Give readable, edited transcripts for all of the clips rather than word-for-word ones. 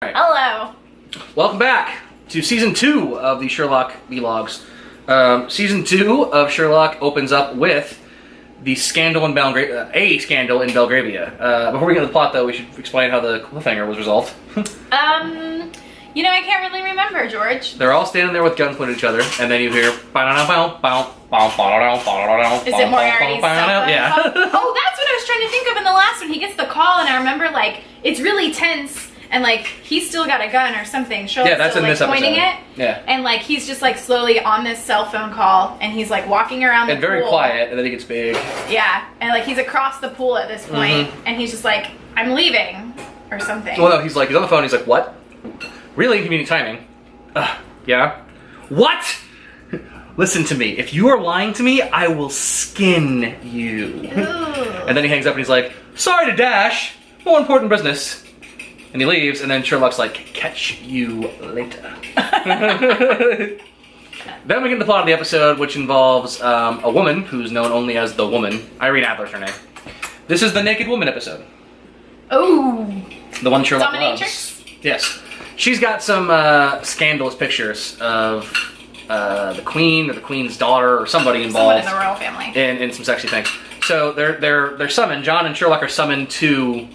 Right. Hello. Welcome back to season 2 of the Sherlock vlogs. Season 2 of Sherlock opens up with the scandal in Belgravia, a scandal in Belgravia. Before we get to the plot, though, we should explain how the cliffhanger was resolved. You know, I can't really remember, George. They're all standing there with guns pointed at each other, and then you hear. Is it Moriarty's cell phone? Yeah. Oh, that's what I was trying to think of in the last one. He gets the call, and I remember, like, it's really tense, and, like, he's still got a gun or something. Sherlock's Yeah, that's still, in this pointing episode. it. Yeah. And, like, he's just, like, slowly on this cell phone call, and he's, like, walking around the And very pool. quiet, and then he gets big. Yeah, and, like, he's across the pool at this point, and he's just like, I'm leaving, or something. Well, no, he's on the phone, he's like, what? Really inconvenient timing. Yeah? What? Listen to me. If you are lying to me, I will skin you. Ooh. And then he hangs up and he's like, sorry to dash. More important business. And he leaves, and then Sherlock's like, catch you later. Then we get to the plot of the episode, which involves a woman who's known only as the Woman. Irene Adler's her name. This is the Naked Woman episode. Oh. The one Sherlock Dominatrix? loves. Yes. She's got some scandalous pictures of the Queen or the Queen's daughter or somebody involved. Someone in the royal family. In some sexy things. So they're summoned. John and Sherlock are summoned to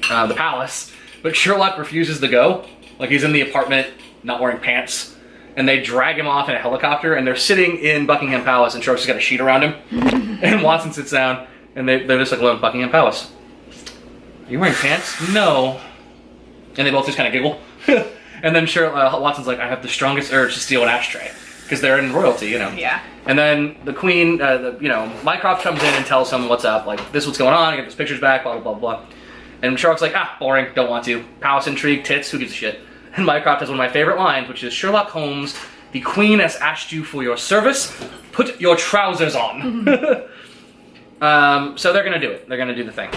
the palace, but Sherlock refuses to go. Like, he's in the apartment, not wearing pants, and they drag him off in a helicopter, and they're sitting in Buckingham Palace, and Sherlock's got a sheet around him, and Watson sits down, and they're just like alone in Buckingham Palace. Are you wearing pants? No. And they both just kind of giggle. And then Watson's like, I have the strongest urge to steal an ashtray. Because they're in royalty, you know. Yeah. And then the Queen, Mycroft comes in and tells him what's up. Like, this is what's going on, I get those pictures back, blah, blah, blah, blah. And Sherlock's like, boring, don't want to. Palace intrigue, tits, who gives a shit? And Mycroft has one of my favorite lines, which is, Sherlock Holmes, the Queen has asked you for your service. Put your trousers on. So they're going to do it. They're going to do the thing.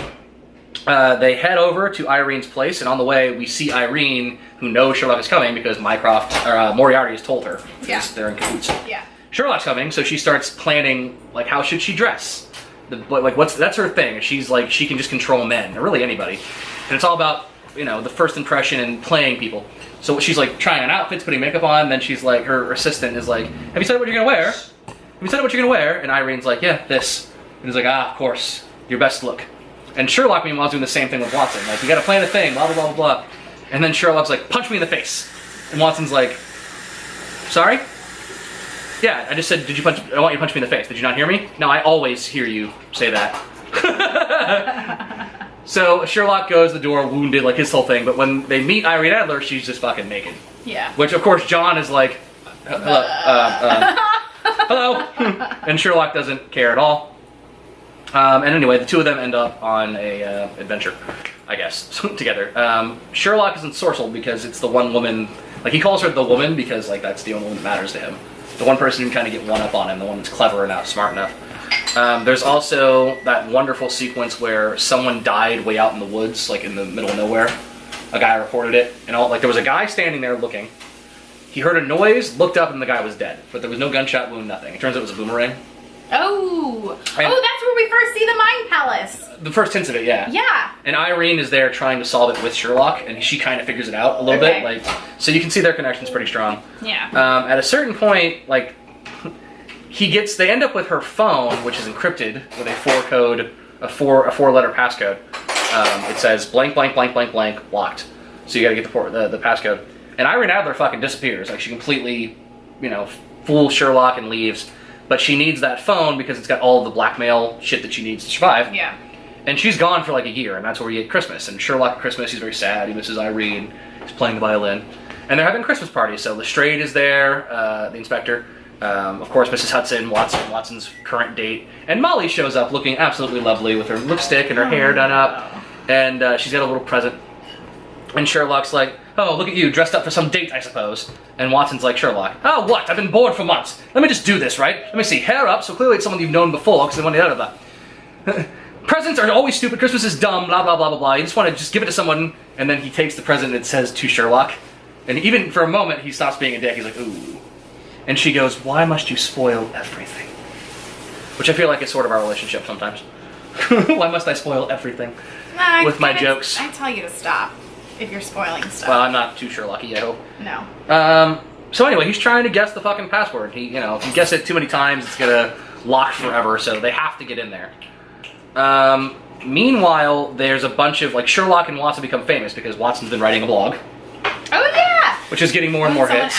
They head over to Irene's place, and on the way, we see Irene, who knows Sherlock is coming because Moriarty has told her. Yeah. They're in cahoots. Yeah. Sherlock's coming, so she starts planning, like, how should she dress? That's her thing. She's like, she can just control men, or really anybody. And it's all about, the first impression and playing people. So she's, like, trying on outfits, putting makeup on, then she's like, her assistant is like, have you said what you're gonna wear? Have you said what you're gonna wear? And Irene's like, yeah, this. And he's like, of course, your best look. And Sherlock, meanwhile, is doing the same thing with Watson. Like, you gotta plan a thing, blah, blah, blah, blah, blah. And then Sherlock's like, punch me in the face. And Watson's like, sorry? Yeah, I just said, I want you to punch me in the face. Did you not hear me? No, I always hear you say that. So Sherlock goes to the door, wounded, like his whole thing. But when they meet Irene Adler, she's just fucking naked. Yeah. Which, of course, John is like, hello. And Sherlock doesn't care at all. And anyway, the two of them end up on a adventure, I guess, together. Sherlock is ensorcelled because it's the one woman, like, he calls her the woman because, like, that's the only one that matters to him. The one person who can kind of get one up on him, the one that's clever enough, smart enough. There's also that wonderful sequence where someone died way out in the woods, like in the middle of nowhere. A guy reported it, and there was a guy standing there looking. He heard a noise, looked up, and the guy was dead. But there was no gunshot wound, nothing. It turns out it was a boomerang. Oh, that's where we first see the Mind Palace. The first hints of it, yeah. Yeah. And Irene is there trying to solve it with Sherlock, and she kind of figures it out a little bit. Like, so you can see their connection's pretty strong. Yeah. At a certain point, like, they end up with her phone, which is encrypted with a a four-letter passcode. It says blank, blank, blank, blank, blank, locked. So you gotta get the passcode. And Irene Adler fucking disappears. Like, she completely, fools Sherlock and leaves. But she needs that phone because it's got all of the blackmail shit that she needs to survive. Yeah. And she's gone for like a year, and that's where we get Christmas. And Sherlock at Christmas, he's very sad. He misses Irene. He's playing the violin. And they're having Christmas parties. So Lestrade is there, the inspector. Of course, Mrs. Hudson, Watson's current date. And Molly shows up looking absolutely lovely with her lipstick and her hair done up. And she's got a little present. And Sherlock's like, oh, look at you, dressed up for some date, I suppose. And Watson's like, Sherlock, oh, what? I've been bored for months. Let me just do this, right? Let me see, hair up, so clearly it's someone you've known before, because they wanted out of that. Presents are always stupid, Christmas is dumb, blah, blah, blah, blah, blah. You just want to just give it to someone, and then he takes the present and it says, to Sherlock. And even for a moment, he stops being a dick. He's like, ooh. And she goes, why must you spoil everything? Which I feel like is sort of our relationship sometimes. Why must I spoil everything with my jokes? I tell you to stop. if you're spoiling stuff. Well, I'm not too Sherlocky, I hope. No. So anyway, he's trying to guess the fucking password. If you guess it too many times, it's gonna lock forever, so they have to get in there. Meanwhile, there's a bunch of, like, Sherlock and Watson become famous because Watson's been writing a blog. Oh, yeah! Which is getting more and more hits.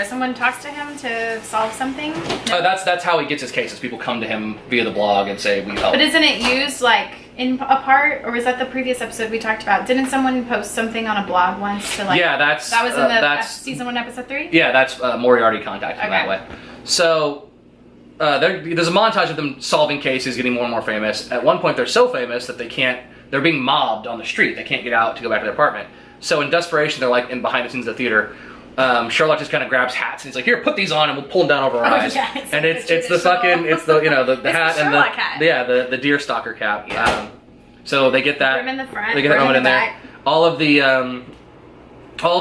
Someone talks to him to solve something? No. That's how he gets his cases. People come to him via the blog and say, we help. But isn't it used, like, in a part? Or was that the previous episode we talked about? Didn't someone post something on a blog once to, like... Yeah, that was in the season 1, episode 3? Yeah, that's Moriarty contacted him that way. So... there's a montage of them solving cases, getting more and more famous. At one point, they're so famous that they're being mobbed on the street. They can't get out to go back to their apartment. So in desperation, they're like in behind the scenes of the theater. Sherlock just kind of grabs hats and he's like, "Here, put these on, and we'll pull them down over our eyes." Yeah, and it's the fucking the hat the and Sherlock hat. the deer stalker cap. Yeah. So they get that. Brim in the front. They get that moment in there. Back. All of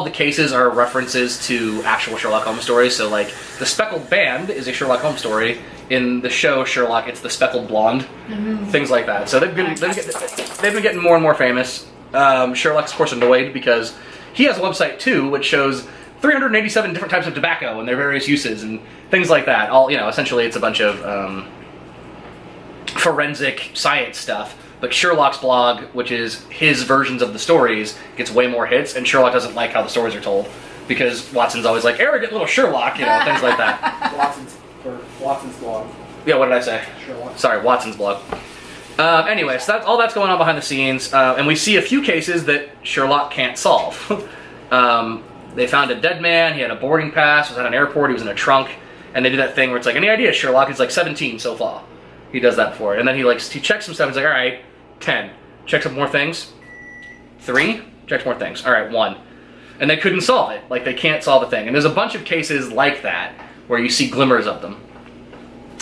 the cases are references to actual Sherlock Holmes stories. So, like, the Speckled Band is a Sherlock Holmes story. In the show Sherlock, it's the Speckled Blonde. Mm-hmm. Things like that. So they've been getting more and more famous. Sherlock's, of course, annoyed because he has a website, too, which shows 387 different types of tobacco and their various uses and things like that. Essentially it's a bunch of forensic science stuff. But Sherlock's blog, which is his versions of the stories, gets way more hits, and Sherlock doesn't like how the stories are told because Watson's always like, "Arrogant little Sherlock," things like that. Watson's blog. Yeah, what did I say? Sherlock. Sorry, Watson's blog. Anyway, so that's going on behind the scenes, and we see a few cases that Sherlock can't solve. They found a dead man. He had a boarding pass. Was at an airport. He was in a trunk, and they do that thing where it's like, "Any idea, Sherlock?" He's like 17 so far. He does that before, and then he checks some stuff. He's like, "All right, 10. Checks up more things. 3. Checks more things. All right, 1." And they couldn't solve it. Like, they can't solve a thing. And there's a bunch of cases like that where you see glimmers of them.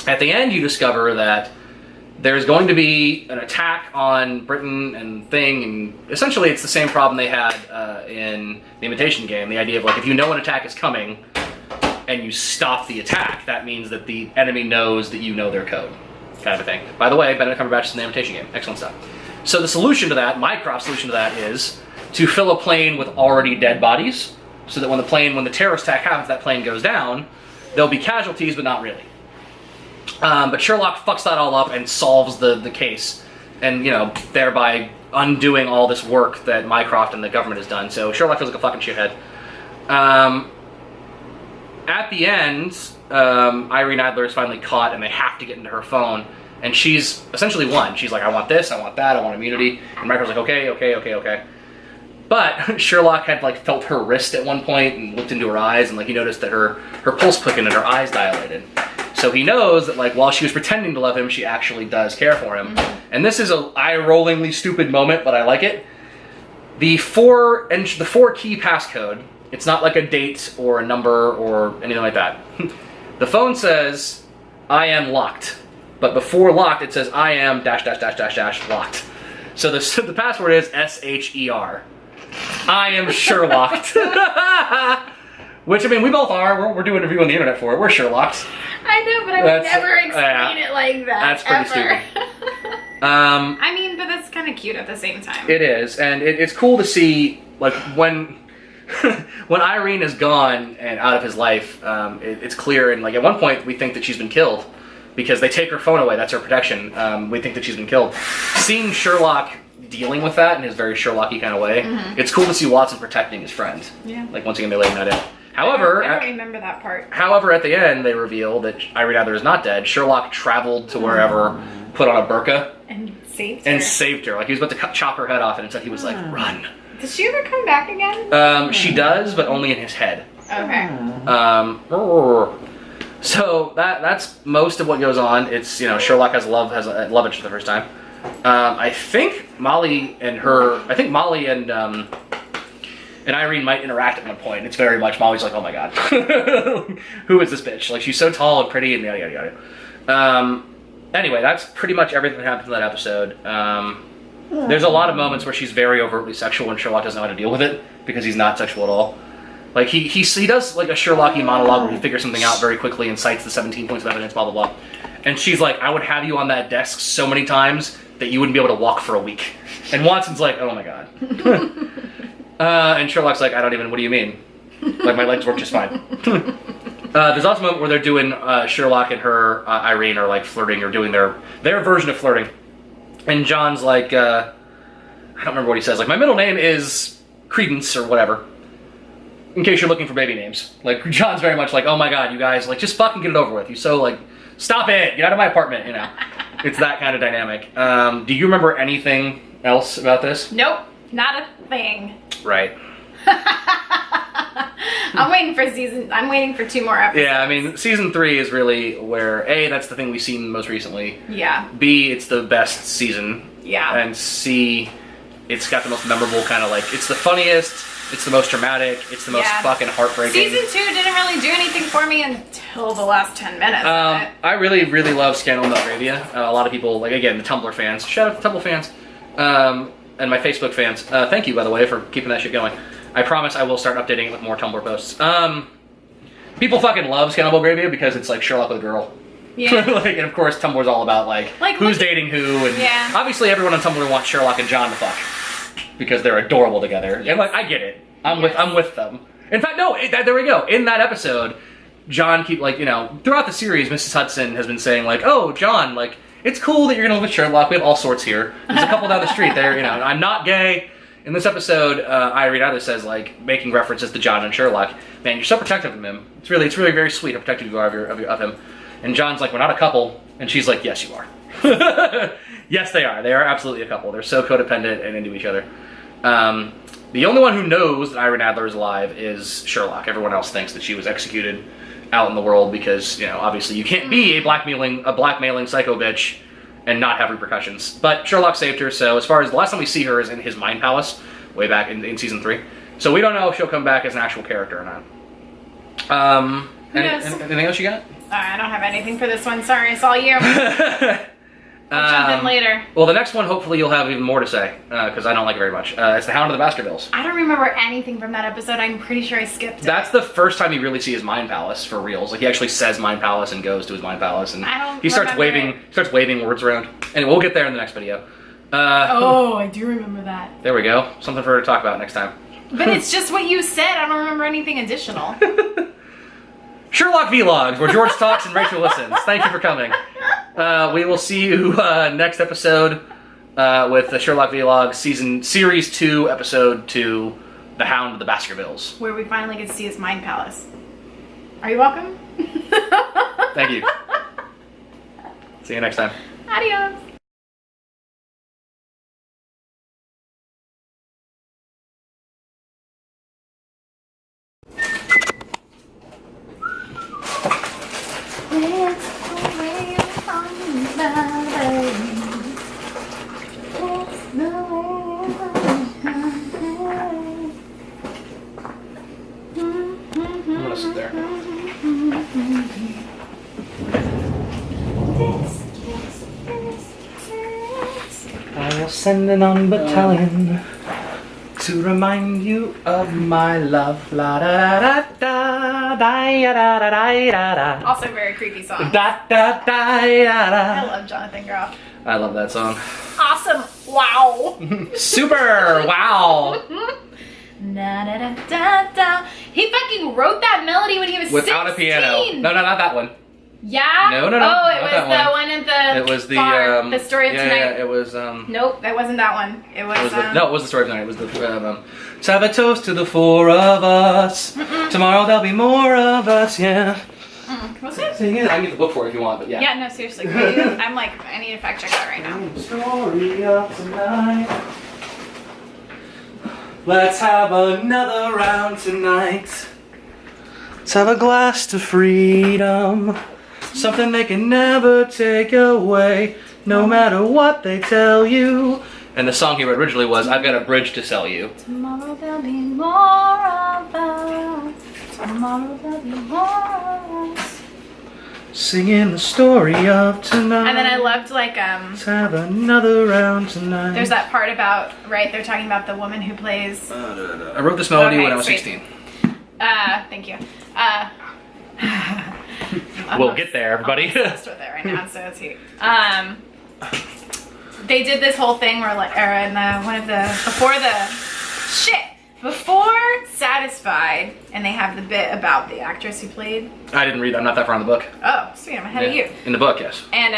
At the end, you discover that there's going to be an attack on Britain and thing, and essentially it's the same problem they had in the Imitation Game. The idea of, like, if you know an attack is coming and you stop the attack, that means that the enemy knows that you know their code. Kind of a thing. By the way, Benedict Cumberbatch is in the Imitation Game. Excellent stuff. So the solution to that, Mycroft's solution to that, is to fill a plane with already dead bodies, so that when the terrorist attack happens, that plane goes down, there'll be casualties, but not really. But Sherlock fucks that all up and solves the case, and thereby undoing all this work that Mycroft and the government has done. So Sherlock feels like a fucking shithead. At the end, Irene Adler is finally caught, and they have to get into her phone, and she's essentially won. She's like, "I want this, I want that, I want immunity," and Mycroft's like, okay. But Sherlock had, like, felt her wrist at one point and looked into her eyes, and, like, he noticed that her pulse quickened and her eyes dilated. So he knows that, like, while she was pretending to love him, she actually does care for him. Mm-hmm. And this is a eye-rollingly stupid moment, but I like it. The 4 key passcode, it's not like a date or a number or anything like that. The phone says, "I am locked." But before locked, it says, "I am ... locked." So the password is SHER. I am Sherlocked. Which, I mean, we both are. We're doing a review on the internet for it. We're Sherlocked. I know, but I would never explain it like that. That's pretty stupid. I mean, but that's kind of cute at the same time. It is, and it's cool to see, like, when Irene is gone and out of his life, it's clear, and, like, at one point we think that she's been killed because they take her phone away. That's her protection. We think that she's been killed. Seeing Sherlock dealing with that in his very Sherlocky kind of way, it's cool to see Watson protecting his friend. Yeah. Like, once again, they laying that in. However, I don't remember that part. However, at the end, they reveal that Irene Adler is not dead. Sherlock traveled to wherever, put on a burqa, and saved her. Like, he was about to chop her head off, and instead he was like, "Run." Does she ever come back again? She does, but only in his head. Okay. So that's most of what goes on. It's, Sherlock has a love interest for the first time. I think Molly and Irene might interact at one point. It's very much Molly's like, "Oh my god, who is this bitch? Like, she's so tall and pretty and yada yada yada." Anyway, that's pretty much everything that happens in that episode. There's a lot of moments where she's very overtly sexual and Sherlock doesn't know how to deal with it because he's not sexual at all. Like, he does, like, a Sherlocky monologue where he figures something out very quickly and cites the 17 points of evidence, blah, blah, blah. And she's like, "I would have you on that desk so many times that you wouldn't be able to walk for a week." And Watson's like, "Oh my god." And Sherlock's like, I don't even, what do you mean? Like, my legs work just fine. There's also a moment where they're doing, Sherlock and her, Irene are like flirting or doing their version of flirting. And John's like, I don't remember what he says, like, my middle name is Credence or whatever. In case you're looking for baby names. Like, John's very much like, oh my god, you guys, like, just fucking get it over with. You so, like, stop it, get out of my apartment, you know. It's that kind of dynamic. Do you remember anything else about this? Nope, not a thing. Right. I'm waiting for 2 more episodes. Yeah, I mean, season 3 is really where, A, that's the thing we've seen most recently. Yeah. B, it's the best season. Yeah. And C, it's got the most memorable kind of, like, it's the funniest, it's the most dramatic, it's the most fucking heartbreaking. Season 2 didn't really do anything for me until the last 10 minutes of it. I really, really love Scandal in Belgravia. A lot of people, like, again, the Tumblr fans, shout out to Tumblr fans, and my Facebook fans. Thank you, by the way, for keeping that shit going. I promise I will start updating it with more Tumblr posts. People fucking love Scandal Belgravia because it's like Sherlock with a girl. Yeah. Like, and of course, Tumblr's all about like who's dating who, and obviously everyone on Tumblr wants Sherlock and John to fuck because they're adorable together. Yes. And like, I get it. I'm with them. In fact, no, there we go. In that episode, John throughout the series, Mrs. Hudson has been saying like, oh, John, like, it's cool that you're gonna live with Sherlock. We have all sorts here. There's a couple down the street there. I'm not gay. In this episode, Irene either says, like, making references to John and Sherlock, man, you're so protective of him. It's really very sweet how protective you are of him. And John's like, we're not a couple. And she's like, yes, you are. Yes, they are. They are absolutely a couple. They're so codependent and into each other. The only one who knows that Irene Adler is alive is Sherlock. Everyone else thinks that she was executed out in the world because, obviously you can't be a blackmailing psycho bitch and not have repercussions. But Sherlock saved her, so as far as the last time we see her is in his mind palace, way back in season 3. So we don't know if she'll come back as an actual character or not. Anything else you got? I don't have anything for this one. Sorry, it's all you. I'll jump in later. Well, the next one, hopefully you'll have even more to say, because I don't like it very much. It's the Hound of the Baskervilles. I don't remember anything from that episode. I'm pretty sure I skipped it. That's the first time you really see his mind palace for reals. Like, he actually says mind palace and goes to his mind palace, and he starts waving words around. And we'll get there in the next video. I do remember that. There we go. Something for her to talk about next time. But it's just what you said. I don't remember anything additional. Sherlock Vlogs, where George talks and Rachel listens. Thank you for coming. We will see you next episode with the Sherlock Vlogs Series 2, Episode 2, The Hound of the Baskervilles. Where we finally get to see his mind palace. Are you welcome? Thank you. See you next time. Adios. I'm gonna sit there. I will send an on battalion to remind you of my love. La da da da da da da da da da. Also a very creepy song. Da da da da da. I love Jonathan Groff. I love that song. Awesome. Wow. Super. Wow. Da, da, da, da, da. He fucking wrote that melody when he was Without 16. a piano. No, not that one. Yeah? No. Oh, it was the one at the It was the bar, the story of tonight. Yeah, it was Nope, that wasn't that one. It was it was the story of tonight. It was the let's have a toast to the 4 of us. Tomorrow there'll be more of us. Yeah. Was it? Sing it. I can get the book for it if you want, but yeah. Yeah, no, seriously. I'm like, I need to fact check that right now. Story of tonight. Let's have another round tonight. Let's have a glass to freedom. Something they can never take away, no matter what they tell you. And the song he wrote originally was, I've got a bridge to sell you. Tomorrow there'll be more of us. Tomorrow there'll be more of us. Singing the story of tonight. And then I loved Let's have another round tonight. there's that part about, right, they're talking about the woman who plays... I wrote this melody when I was 16. Thank you. We'll get there, everybody. I'm obsessed with it right now, so it's cute. They did this whole thing where, like, or in the one of the before Satisfied, and they have the bit about the actress who played. I didn't read. I'm not that far in the book. Oh, sweet, I'm ahead of you. In the book, yes. And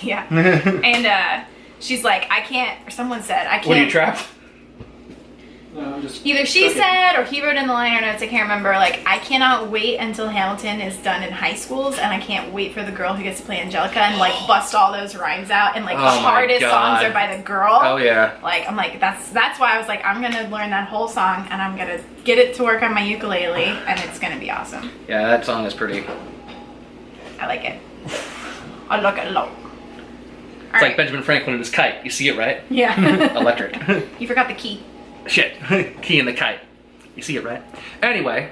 yeah, and she's like, I can't. Or someone said, I can't. What are you trapped? No, I'm just Either she joking. said or he wrote in the liner notes, I can't remember, like, I cannot wait until Hamilton is done in high schools, and I can't wait for the girl who gets to play Angelica and, like, bust all those rhymes out, and, like, the Oh my hardest God. songs are by the girl. Oh yeah. Like, I'm like, that's why I was like, I'm gonna learn that whole song, and I'm gonna get it to work on my ukulele, and it's gonna be awesome. Yeah, that song is pretty. I like it. I like it a lot. It's like Benjamin Franklin and his kite. You see it, right? Yeah. Electric. You forgot the key. Shit. Key in the kite. You see it, right? Anyway.